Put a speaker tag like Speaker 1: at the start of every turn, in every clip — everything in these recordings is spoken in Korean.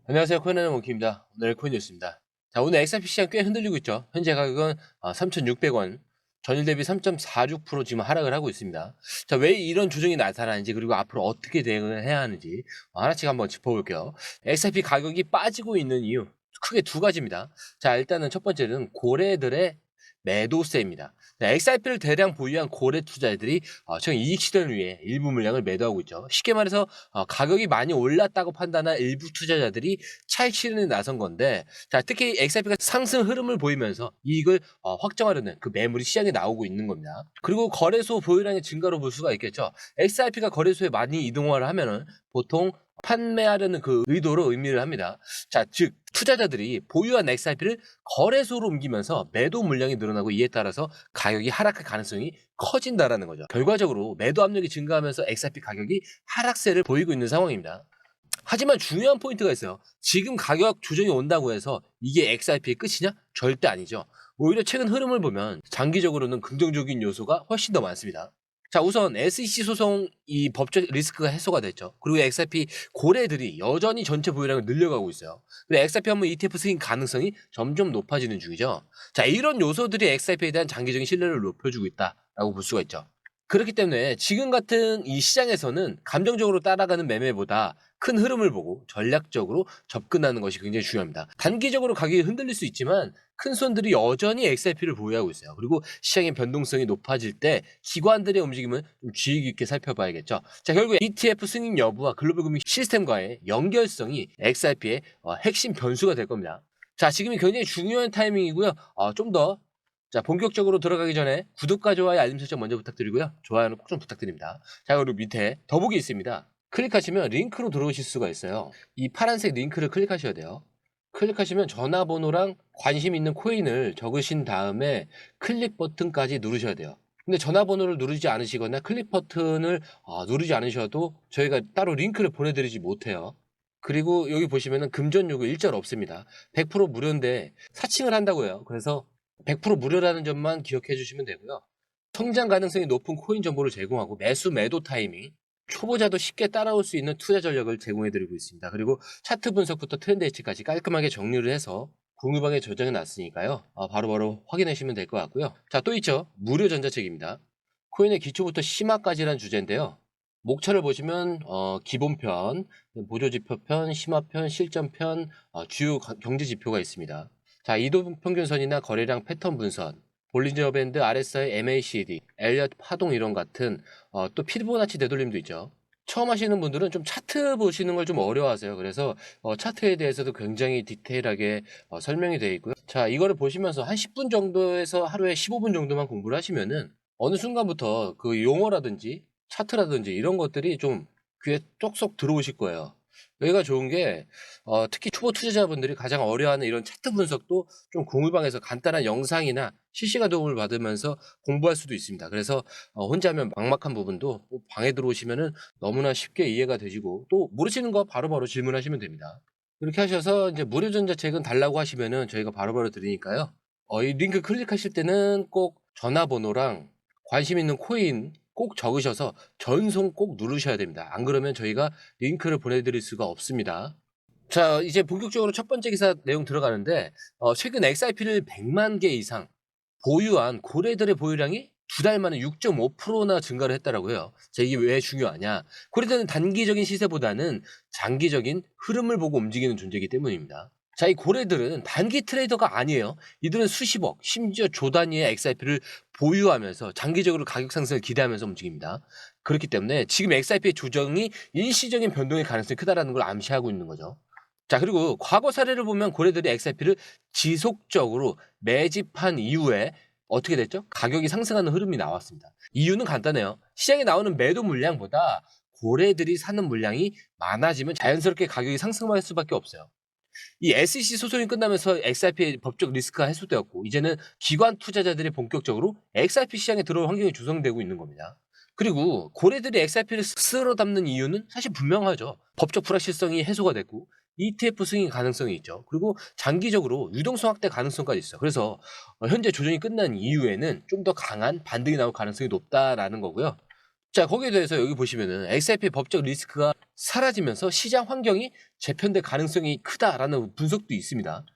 Speaker 1: 안녕하세요. 코인하는 몽키입니다. 오늘 코인 뉴스입니다. 자, 오늘 XRP 시장 꽤 흔들리고 있죠. 현재 가격은 3,600원, 전일 대비 3.46% 지금 하락을 하고 있습니다. 자, 왜 이런 조정이 나타나는지 그리고 앞으로 어떻게 대응을 해야 하는지 하나씩 한번 짚어볼게요. XRP 가격이 빠지고 있는 이유 크게 두 가지입니다. 자, 일단은 첫 번째는 고래들의 매도세입니다. XRP를 대량 보유한 고래 투자자들이 최근 이익 실현을 위해 일부 물량을 매도하고 있죠. 쉽게 말해서 가격이 많이 올랐다고 판단한 일부 투자자들이 차익 실현에 나선 건데, 자, 특히 XRP가 상승 흐름을 보이면서 이익을 확정하려는 그 매물이 시장에 나오고 있는 겁니다. 그리고 거래소 보유량의 증가로 볼 수가 있겠죠. XRP가 거래소에 많이 이동을 하면은 보통 판매하려는 그 의도로 의미를 합니다. 자, 즉 투자자들이 보유한 XRP를 거래소로 옮기면서 매도 물량이 늘어나고 이에 따라서 가격이 하락할 가능성이 커진다라는 거죠. 결과적으로 매도 압력이 증가하면서 XRP 가격이 하락세를 보이고 있는 상황입니다. 하지만 중요한 포인트가 있어요. 지금 가격 조정이 온다고 해서 이게 XRP의 끝이냐? 절대 아니죠. 오히려 최근 흐름을 보면 장기적으로는 긍정적인 요소가 훨씬 더 많습니다. 자, 우선 SEC 소송 이 법적 리스크가 해소가 됐죠. 그리고 XRP 고래들이 여전히 전체 보유량을 늘려가고 있어요. 그리고 XRP 한번 ETF 승인 가능성이 점점 높아지는 중이죠. 자, 이런 요소들이 XRP에 대한 장기적인 신뢰를 높여주고 있다라고 볼 수가 있죠. 그렇기 때문에 지금 같은 이 시장에서는 감정적으로 따라가는 매매보다 큰 흐름을 보고 전략적으로 접근하는 것이 굉장히 중요합니다. 단기적으로 가격이 흔들릴 수 있지만 큰 손들이 여전히 XRP를 보유하고 있어요. 그리고 시장의 변동성이 높아질 때 기관들의 움직임을 좀 주의 깊게 살펴봐야겠죠. 자, 결국 ETF 승인 여부와 글로벌 금융 시스템과의 연결성이 XRP의 핵심 변수가 될 겁니다. 자, 지금이 굉장히 중요한 타이밍이고요. 좀 더 본격적으로 들어가기 전에 구독과 좋아요, 알림 설정 먼저 부탁드리고요. 좋아요는 꼭 좀 부탁드립니다. 자, 그리고 밑에 더보기 있습니다. 클릭하시면 링크로 들어오실 수가 있어요. 이 파란색 링크를 클릭하셔야 돼요. 클릭하시면 전화번호랑 관심 있는 코인을 적으신 다음에 클릭 버튼까지 누르셔야 돼요. 근데 전화번호를 누르지 않으시거나 클릭 버튼을 누르지 않으셔도 저희가 따로 링크를 보내드리지 못해요. 그리고 여기 보시면은 금전 요구 일절 없습니다. 100% 무료인데 사칭을 한다고 해요. 그래서 100% 무료라는 점만 기억해 주시면 되고요. 성장 가능성이 높은 코인 정보를 제공하고 매수 매도 타이밍, 초보자도 쉽게 따라올 수 있는 투자 전략을 제공해 드리고 있습니다. 그리고 차트 분석부터 트렌드 예측까지 깔끔하게 정리를 해서 공유방에 저장해 놨으니까요. 바로바로 확인하시면 될 것 같고요. 자, 또 있죠. 무료 전자책입니다. 코인의 기초부터 심화까지란 주제인데요. 목차를 보시면 기본편, 보조지표편, 심화편, 실전편, 주요 경제지표가 있습니다. 자, 이동평균선이나 거래량 패턴 분선, 볼린저 밴드, RSI, MACD, 엘리엇 파동 이론 같은 또 피보나치 되돌림도 있죠. 처음 하시는 분들은 좀 차트 보시는 걸 좀 어려워하세요. 그래서 차트에 대해서도 굉장히 디테일하게 설명이 되어 있고요. 자, 이거를 보시면서 한 10분 정도에서 하루에 15분 정도만 공부를 하시면은 어느 순간부터 그 용어라든지 차트라든지 이런 것들이 좀 귀에 쏙쏙 들어오실 거예요. 여기가 좋은 게 특히 초보 투자자분들이 가장 어려워하는 이런 차트 분석도 좀 공유방에서 간단한 영상이나 실시간 도움을 받으면서 공부할 수도 있습니다. 그래서 혼자 하면 막막한 부분도 방에 들어오시면은 너무나 쉽게 이해가 되시고 또 모르시는 거 바로바로 질문하시면 됩니다. 이렇게 하셔서 이제 무료 전자책은 달라고 하시면은 저희가 바로바로 드리니까요. 이 링크 클릭하실 때는 꼭 전화번호랑 관심 있는 코인 꼭 적으셔서 전송 꼭 누르셔야 됩니다. 안 그러면 저희가 링크를 보내드릴 수가 없습니다. 자, 이제 본격적으로 첫 번째 기사 내용 들어가는데 최근 XRP를 100만 개 이상 보유한 고래들의 보유량이 두 달 만에 6.5%나 증가를 했다라고 해요. 자, 이게 왜 중요하냐? 고래들은 단기적인 시세보다는 장기적인 흐름을 보고 움직이는 존재이기 때문입니다. 자, 이 고래들은 단기 트레이더가 아니에요. 이들은 수십억, 심지어 조 단위의 XRP를 보유하면서 장기적으로 가격 상승을 기대하면서 움직입니다. 그렇기 때문에 지금 XRP의 조정이 일시적인 변동의 가능성이 크다라는 걸 암시하고 있는 거죠. 자, 그리고 과거 사례를 보면 고래들이 XRP를 지속적으로 매집한 이후에 어떻게 됐죠? 가격이 상승하는 흐름이 나왔습니다. 이유는 간단해요. 시장에 나오는 매도 물량보다 고래들이 사는 물량이 많아지면 자연스럽게 가격이 상승할 수밖에 없어요. 이 SEC 소송이 끝나면서 XRP의 법적 리스크가 해소되었고 이제는 기관 투자자들이 본격적으로 XRP 시장에 들어올 환경이 조성되고 있는 겁니다. 그리고 고래들이 XRP를 쓸어 담는 이유는 사실 분명하죠. 법적 불확실성이 해소가 됐고 ETF 승인 가능성이 있죠. 그리고 장기적으로 유동성 확대 가능성까지 있어요. 그래서 현재 조정이 끝난 이후에는 좀 더 강한 반등이 나올 가능성이 높다라는 거고요. 자, 거기에 대해서 여기 보시면은 XRP 법적 리스크가 사라지면서 시장 환경이 재편될 가능성이 크다라는 분석도 있습니다.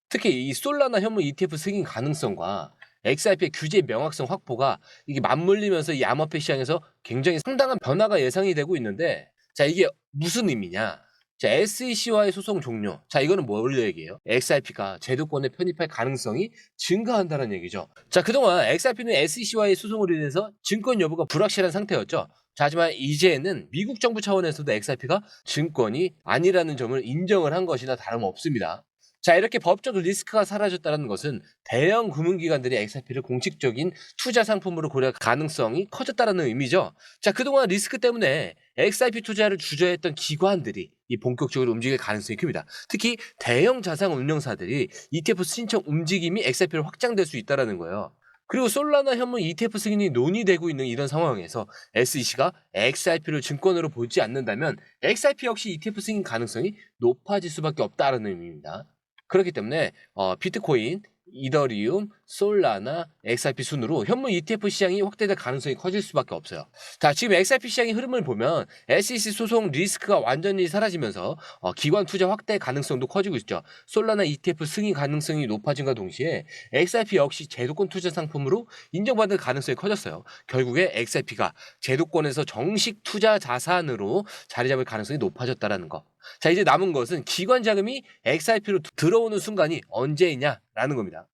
Speaker 1: 특히 이 솔라나 현물 ETF 승인 가능성과 XRP의 규제 명확성 확보가 이게 맞물리면서 이 암호화폐 시장에서 굉장히 상당한 변화가 예상이 되고 있는데, 자, 이게 무슨 의미냐? 자, SEC와의 소송 종료. 자, 이거는 뭘 얘기해요? XRP가 제도권에 편입할 가능성이 증가한다는 얘기죠. 자, 그동안 XRP는 SEC와의 소송으로 인해서 증권 여부가 불확실한 상태였죠. 자, 하지만 이제는 미국 정부 차원에서도 XRP가 증권이 아니라는 점을 인정을 한 것이나 다름없습니다. 자, 이렇게 법적 리스크가 사라졌다는 것은 대형 금융기관들이 XRP를 공식적인 투자 상품으로 고려할 가능성이 커졌다는 의미죠. 자, 그동안 리스크 때문에 XRP 투자를 주저했던 기관들이 이 본격적으로 움직일 가능성이 큽니다. 특히 대형 자산 운용사들이 ETF 신청 움직임이 XRP로 확장될 수 있다는 거예요. 그리고 솔라나 현물 ETF 승인이 논의되고 있는 이런 상황에서 SEC가 XRP를 증권으로 보지 않는다면 XRP 역시 ETF 승인 가능성이 높아질 수밖에 없다는 의미입니다. 그렇기 때문에 비트코인, 이더리움, 솔라나, XRP 순으로 현물 ETF 시장이 확대될 가능성이 커질 수밖에 없어요. 자, 지금 XRP 시장의 흐름을 보면 SEC 소송 리스크가 완전히 사라지면서 기관 투자 확대 가능성도 커지고 있죠. 솔라나 ETF 승인 가능성이 높아진과 동시에 XRP 역시 제도권 투자 상품으로 인정받을 가능성이 커졌어요. 결국에 XRP가 제도권에서 정식 투자 자산으로 자리 잡을 가능성이 높아졌다는 거. 자, 이제 남은 것은 기관 자금이 XRP로 들어오는 순간이 언제이냐라는 겁니다.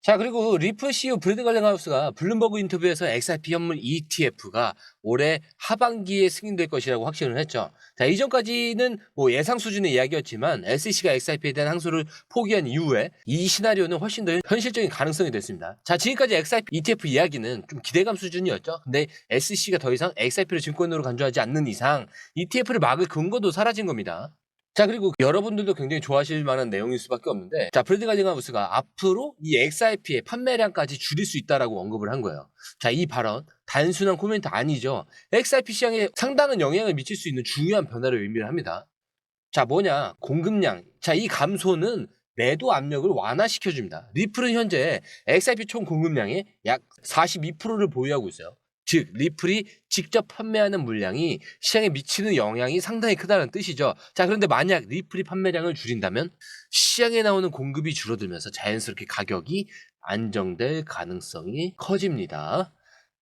Speaker 1: 자, 그리고 리플 CEO 브래드 갈랭하우스가 블룸버그 인터뷰에서 XRP 현물 ETF가 올해 하반기에 승인될 것이라고 확신을 했죠. 자, 이전까지는 뭐 예상 수준의 이야기였지만 SEC가 XRP에 대한 항소를 포기한 이후에 이 시나리오는 훨씬 더 현실적인 가능성이 됐습니다. 자, 지금까지 XRP ETF 이야기는 좀 기대감 수준이었죠. 근데 SEC가 더 이상 XRP를 증권으로 간주하지 않는 이상 ETF를 막을 근거도 사라진 겁니다. 자, 그리고 여러분들도 굉장히 좋아하실 만한 내용일 수밖에 없는데, 자, 브래드 갈링하우스가 앞으로 이 XRP의 판매량까지 줄일 수 있다라고 언급을 한 거예요. 자, 이 발언 단순한 코멘트 아니죠. XRP 시장에 상당한 영향을 미칠 수 있는 중요한 변화를 의미를 합니다. 자, 뭐냐? 공급량. 자, 이 감소는 매도 압력을 완화시켜줍니다. 리플은 현재 XRP 총 공급량의 약 42%를 보유하고 있어요. 즉, 리플이 직접 판매하는 물량이 시장에 미치는 영향이 상당히 크다는 뜻이죠. 자, 그런데 만약 리플이 판매량을 줄인다면 시장에 나오는 공급이 줄어들면서 자연스럽게 가격이 안정될 가능성이 커집니다.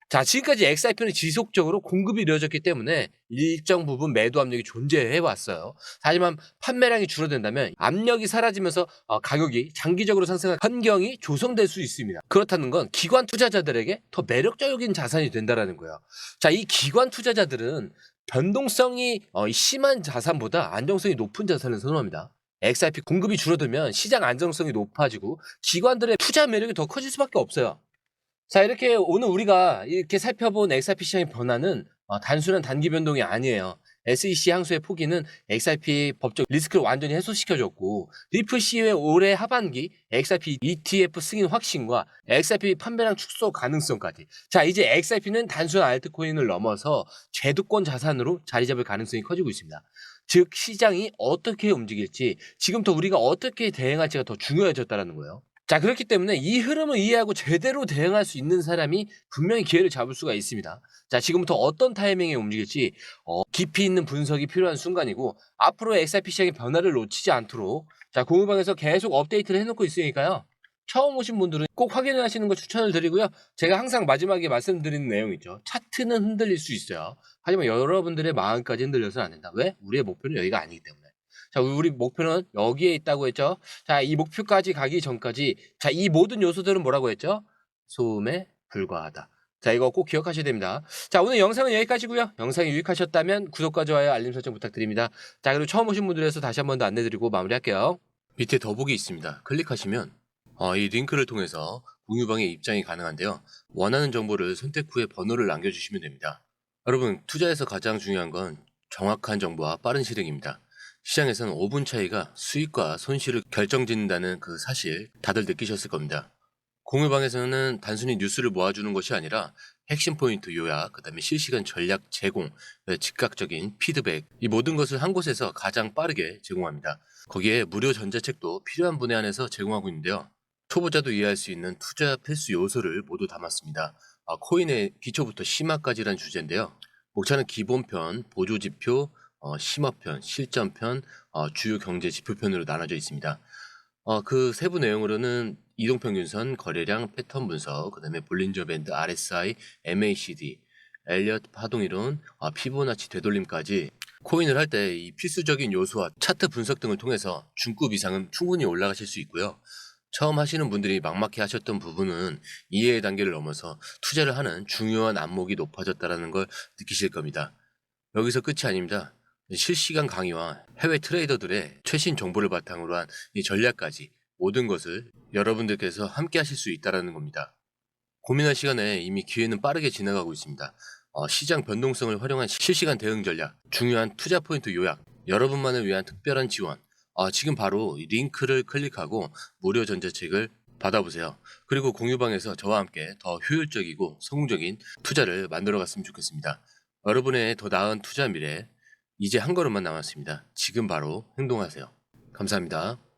Speaker 1: 자, 지금까지 XRP는 지속적으로 공급이 이루어졌기 때문에 일정 부분 매도 압력이 존재해 왔어요. 하지만 판매량이 줄어든다면 압력이 사라지면서 가격이 장기적으로 상승할 환경이 조성될 수 있습니다. 그렇다는 건 기관 투자자들에게 더 매력적인 자산이 된다는 거예요. 자, 이 기관 투자자들은 변동성이 심한 자산보다 안정성이 높은 자산을 선호합니다. XRP 공급이 줄어들면 시장 안정성이 높아지고 기관들의 투자 매력이 더 커질 수밖에 없어요. 자, 이렇게 오늘 우리가 이렇게 살펴본 XRP 시장의 변화는 단순한 단기 변동이 아니에요. SEC 항소의 포기는 XRP 법적 리스크를 완전히 해소시켜줬고, 리플 CEO의 올해 하반기 XRP ETF 승인 확신과 XRP 판매량 축소 가능성까지. 자, 이제 XRP는 단순한 알트코인을 넘어서 제도권 자산으로 자리 잡을 가능성이 커지고 있습니다. 즉, 시장이 어떻게 움직일지, 지금부터 우리가 어떻게 대응할지가 더 중요해졌다는 거예요. 자, 그렇기 때문에 이 흐름을 이해하고 제대로 대응할 수 있는 사람이 분명히 기회를 잡을 수가 있습니다. 자, 지금부터 어떤 타이밍에 움직일지 깊이 있는 분석이 필요한 순간이고, 앞으로 XRP 시장의 변화를 놓치지 않도록 공유방에서 계속 업데이트를 해놓고 있으니까요. 처음 오신 분들은 꼭 확인을 하시는 걸 추천을 드리고요. 제가 항상 마지막에 말씀드리는 내용이죠. 차트는 흔들릴 수 있어요. 하지만 여러분들의 마음까지 흔들려서는 안 된다. 왜? 우리의 목표는 여기가 아니기 때문에. 자, 우리 목표는 여기에 있다고 했죠. 자, 이 목표까지 가기 전까지, 자, 이 모든 요소들은 뭐라고 했죠? 소음에 불과하다. 자, 이거 꼭 기억하셔야 됩니다. 자, 오늘 영상은 여기까지고요. 영상이 유익하셨다면 구독과 좋아요, 알림 설정 부탁드립니다. 자, 그리고 처음 오신 분들에서 다시 한 번 더 안내드리고 마무리할게요. 밑에 더보기 있습니다. 클릭하시면 이 링크를 통해서 공유방에 입장이 가능한데요. 원하는 정보를 선택 후에 번호를 남겨주시면 됩니다. 여러분, 투자에서 가장 중요한 건 정확한 정보와 빠른 실행입니다. 시장에서는 5분 차이가 수익과 손실을 결정짓는다는 그 사실 다들 느끼셨을 겁니다. 공유방에서는 단순히 뉴스를 모아주는 것이 아니라 핵심 포인트 요약, 그 다음에 실시간 전략 제공, 즉각적인 피드백, 이 모든 것을 한 곳에서 가장 빠르게 제공합니다. 거기에 무료 전자책도 필요한 분에 한해서 제공하고 있는데요. 초보자도 이해할 수 있는 투자 필수 요소를 모두 담았습니다. 코인의 기초부터 심화까지란 주제인데요. 목차는 기본편, 보조지표, 심화편, 실전편, 주요 경제 지표편으로 나눠져 있습니다. 그 세부 내용으로는 이동평균선, 거래량, 패턴 분석, 그다음에 볼린저 밴드, RSI, MACD, 엘리엇 파동이론, 피보나치 되돌림까지 코인을 할 때 이 필수적인 요소와 차트 분석 등을 통해서 중급 이상은 충분히 올라가실 수 있고요. 처음 하시는 분들이 막막해 하셨던 부분은 이해의 단계를 넘어서 투자를 하는 중요한 안목이 높아졌다는 걸 느끼실 겁니다. 여기서 끝이 아닙니다. 실시간 강의와 해외 트레이더들의 최신 정보를 바탕으로 한 이 전략까지 모든 것을 여러분들께서 함께 하실 수 있다는 겁니다. 고민할 시간에 이미 기회는 빠르게 지나가고 있습니다. 시장 변동성을 활용한 실시간 대응 전략, 중요한 투자 포인트 요약, 여러분만을 위한 특별한 지원. 지금 바로 이 링크를 클릭하고 무료 전자책을 받아보세요. 그리고 공유방에서 저와 함께 더 효율적이고 성공적인 투자를 만들어 갔으면 좋겠습니다. 여러분의 더 나은 투자 미래, 이제 한 걸음만 남았습니다. 지금 바로 행동하세요. 감사합니다.